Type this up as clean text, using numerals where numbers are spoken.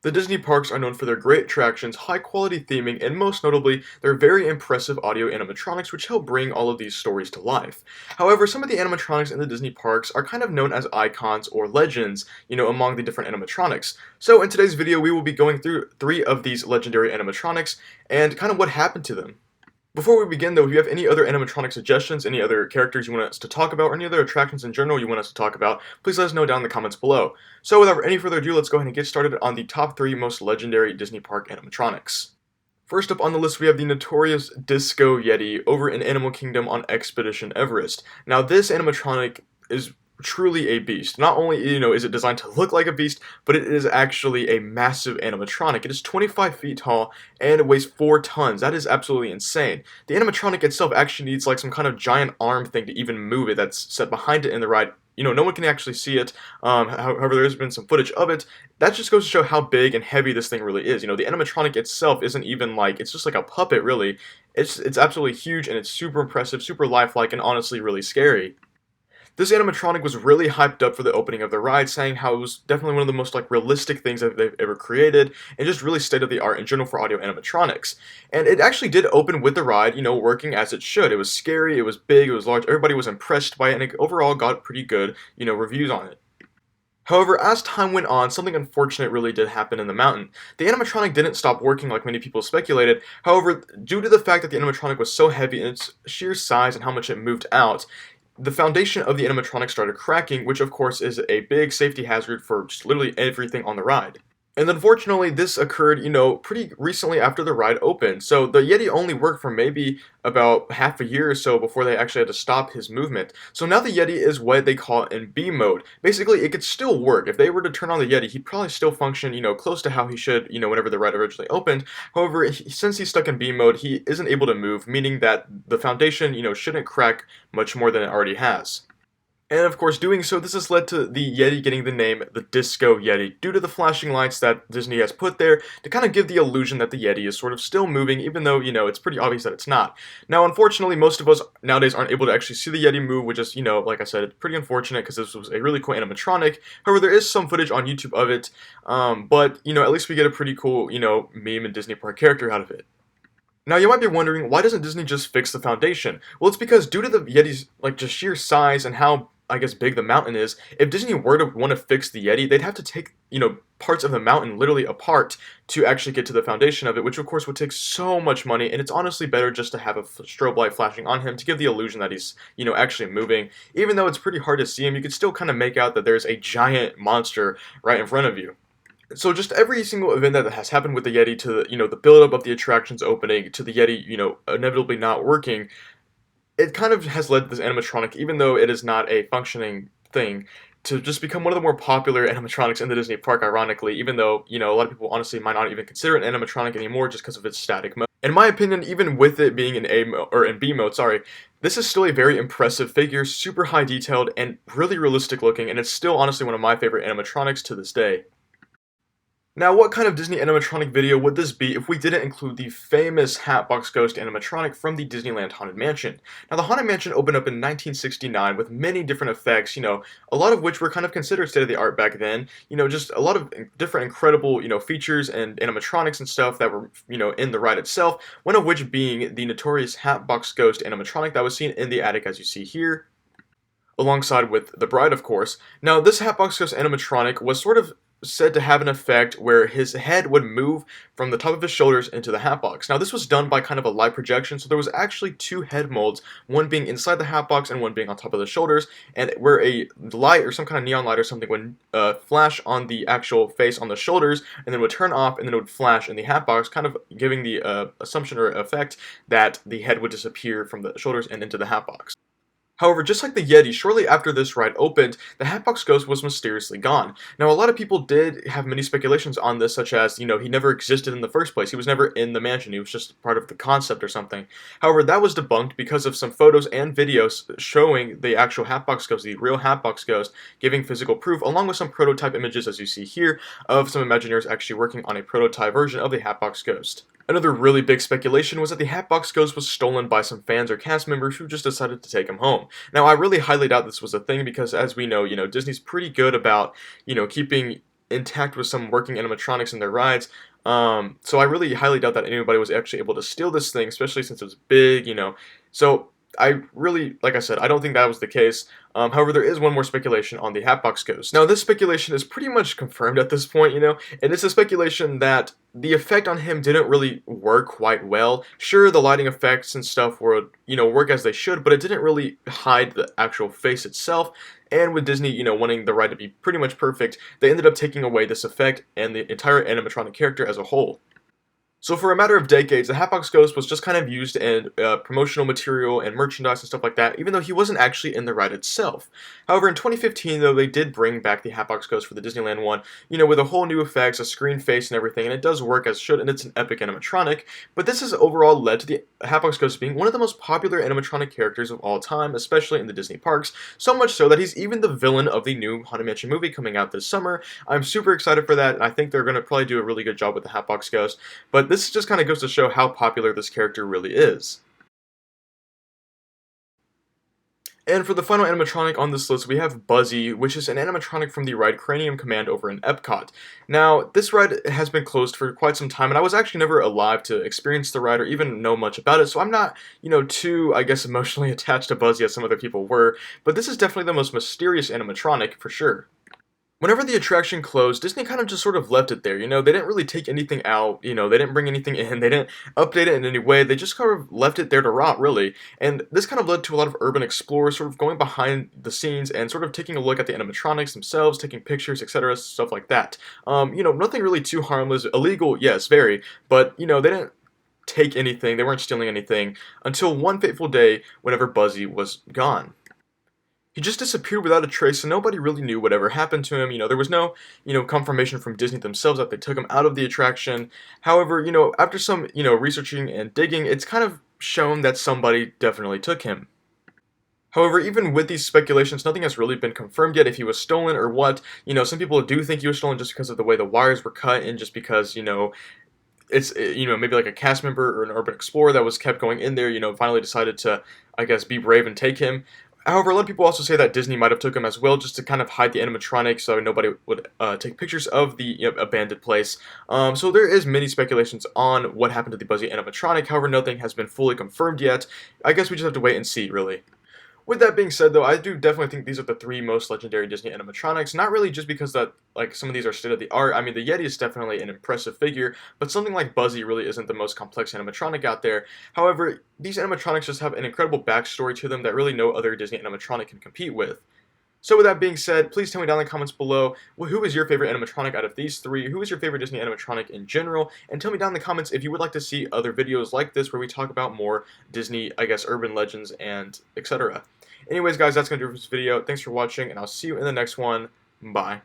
The Disney parks are known for their great attractions, high-quality theming, and most notably, their very impressive audio animatronics which help bring all of these stories to life. However, some of the animatronics in the Disney parks are kind of known as icons or legends, among the different animatronics. So in today's video, we will be going through 3 of these legendary animatronics and kind of what happened to them. Before we begin though, if you have any other animatronic suggestions, any other characters you want us to talk about, or any other attractions in general you want us to talk about, please let us know down in the comments below. So without any further ado, let's go ahead and get started on the top 3 most legendary Disney Park animatronics. First up on the list, we have the notorious Disco Yeti over in Animal Kingdom on Expedition Everest. Now this animatronic is truly a beast. Not only, is it designed to look like a beast, but it is actually a massive animatronic. It is 25 feet tall and it weighs 4 tons. That is absolutely insane. The animatronic itself actually needs like some kind of giant arm thing to even move it that's set behind it in the ride. No one can actually see it. However, there has been some footage of it. That just goes to show how big and heavy this thing really is. The animatronic itself isn't even like, it's just like a puppet, really. It's absolutely huge, and it's super impressive, super lifelike, and honestly really scary. This animatronic was really hyped up for the opening of the ride, saying how it was definitely one of the most realistic things that they've ever created, and just really state of the art in general for audio animatronics. And it actually did open with the ride, working as it should. It was scary, it was big, it was large, everybody was impressed by it, and it overall got pretty good, reviews on it. However, as time went on, something unfortunate really did happen in the mountain. The animatronic didn't stop working like many people speculated. However, due to the fact that the animatronic was so heavy in its sheer size and how much it moved out, the foundation of the animatronic started cracking, which of course is a big safety hazard for just literally everything on the ride. And unfortunately, this occurred, pretty recently after the ride opened. So the Yeti only worked for maybe about half a year or so before they actually had to stop his movement. So now the Yeti is what they call in B mode. Basically, it could still work. If they were to turn on the Yeti, he'd probably still function, close to how he should, whenever the ride originally opened. However, since he's stuck in B mode, he isn't able to move, meaning that the foundation, shouldn't crack much more than it already has. And of course, doing so, this has led to the Yeti getting the name the Disco Yeti, due to the flashing lights that Disney has put there to kind of give the illusion that the Yeti is sort of still moving, even though, it's pretty obvious that it's not. Now, unfortunately, most of us nowadays aren't able to actually see the Yeti move, which is, like I said, it's pretty unfortunate because this was a really cool animatronic. However, there is some footage on YouTube of it, but, at least we get a pretty cool, meme and Disney Park character out of it. Now you might be wondering, why doesn't Disney just fix the foundation? Well, it's because due to the Yeti's just sheer size and how, I guess, big the mountain is, if Disney were to want to fix the Yeti, they'd have to take, parts of the mountain literally apart to actually get to the foundation of it, which of course would take so much money, and it's honestly better just to have a strobe light flashing on him to give the illusion that he's, actually moving. Even though it's pretty hard to see him, you can still kind of make out that there's a giant monster right in front of you. So just every single event that has happened with the Yeti, to the build-up of the attractions opening, to the Yeti, inevitably not working, it kind of has led to this animatronic, even though it is not a functioning thing, to just become one of the more popular animatronics in the Disney park, ironically, even though, a lot of people honestly might not even consider it an animatronic anymore just because of its static mode. In my opinion, even with it being in A mode, or in B mode, sorry, this is still a very impressive figure, super high detailed, and really realistic looking, and it's still honestly one of my favorite animatronics to this day. Now, what kind of Disney animatronic video would this be if we didn't include the famous Hatbox Ghost animatronic from the Disneyland Haunted Mansion? Now, the Haunted Mansion opened up in 1969 with many different effects, a lot of which were kind of considered state-of-the-art back then, just a lot of different incredible, features and animatronics and stuff that were, in the ride itself, one of which being the notorious Hatbox Ghost animatronic that was seen in the attic as you see here, alongside with the bride, of course. Now, this Hatbox Ghost animatronic was sort of said to have an effect where his head would move from the top of his shoulders into the hatbox. Now, this was done by kind of a light projection, so there was actually 2 head molds, one being inside the hatbox and one being on top of the shoulders, and where a light or some kind of neon light or something would flash on the actual face on the shoulders, and then would turn off, and then it would flash in the hatbox, kind of giving the assumption or effect that the head would disappear from the shoulders and into the hatbox. However, just like the Yeti, shortly after this ride opened, the Hatbox Ghost was mysteriously gone. Now, a lot of people did have many speculations on this, such as, he never existed in the first place. He was never in the mansion. He was just part of the concept or something. However, that was debunked because of some photos and videos showing the actual Hatbox Ghost, the real Hatbox Ghost, giving physical proof, along with some prototype images, as you see here, of some Imagineers actually working on a prototype version of the Hatbox Ghost. Another really big speculation was that the Hatbox Ghost was stolen by some fans or cast members who just decided to take him home. Now, I really highly doubt this was a thing because, as we know, Disney's pretty good about, keeping intact with some working animatronics in their rides. So I really highly doubt that anybody was actually able to steal this thing, especially since it's big, you know. So I really, like I said, I don't think that was the case. However, there is one more speculation on the Hatbox Ghost. Now, this speculation is pretty much confirmed at this point, you know, and it's a speculation that the effect on him didn't really work quite well. Sure, the lighting effects and stuff would, you know, work as they should, but it didn't really hide the actual face itself. And with Disney, you know, wanting the ride to be pretty much perfect, they ended up taking away this effect and the entire animatronic character as a whole. So for a matter of decades, the Hatbox Ghost was just kind of used in promotional material and merchandise and stuff like that, even though he wasn't actually in the ride itself. However, in 2015, though, they did bring back the Hatbox Ghost for the Disneyland one, you know, with a whole new effects, a screen face and everything, and it does work as should, and it's an epic animatronic, but this has overall led to the Hatbox Ghost being one of the most popular animatronic characters of all time, especially in the Disney parks, so much so that he's even the villain of the new Haunted Mansion movie coming out this summer. I'm super excited for that, and I think they're going to probably do a really good job with the Hatbox Ghost, but this just kind of goes to show how popular this character really is. And for the final animatronic on this list, we have Buzzy, which is an animatronic from the ride Cranium Command over in Epcot. Now, this ride has been closed for quite some time, and I was actually never alive to experience the ride or even know much about it, so I'm not, you know, too, I guess, emotionally attached to Buzzy as some other people were, but this is definitely the most mysterious animatronic, for sure. Whenever the attraction closed, Disney kind of just sort of left it there, you know, they didn't really take anything out, you know, they didn't bring anything in, they didn't update it in any way, they just kind of left it there to rot, really, and this kind of led to a lot of urban explorers sort of going behind the scenes and sort of taking a look at the animatronics themselves, taking pictures, etc., stuff like that. You know, nothing really too harmless, illegal, yes, very, but, you know, they didn't take anything, they weren't stealing anything, until one fateful day whenever Buzzy was gone. He just disappeared without a trace, and nobody really knew whatever happened to him. You know, there was no, you know, confirmation from Disney themselves that they took him out of the attraction. However, you know, after some, you know, researching and digging, it's kind of shown that somebody definitely took him. However, even with these speculations, nothing has really been confirmed yet if he was stolen or what. You know, some people do think he was stolen just because of the way the wires were cut and just because, you know, it's, you know, maybe like a cast member or an urban explorer that was kept going in there, you know, finally decided to, I guess, be brave and take him. However, a lot of people also say that Disney might have took him as well, just to kind of hide the animatronic, so nobody would take pictures of the, you know, abandoned place. So there is many speculations on what happened to the Buzzy animatronic. However, nothing has been fully confirmed yet. I guess we just have to wait and see, really. With that being said, though, I do definitely think these are the three most legendary Disney animatronics. Not really just because that, like, some of these are state of the art. I mean, the Yeti is definitely an impressive figure, but something like Buzzy really isn't the most complex animatronic out there. However, these animatronics just have an incredible backstory to them that really no other Disney animatronic can compete with. So with that being said, please tell me down in the comments below, who is your favorite animatronic out of these three? Who is your favorite Disney animatronic in general? And tell me down in the comments if you would like to see other videos like this where we talk about more Disney, I guess, urban legends and etc. Anyways, guys, that's going to do it for this video. Thanks for watching, and I'll see you in the next one. Bye.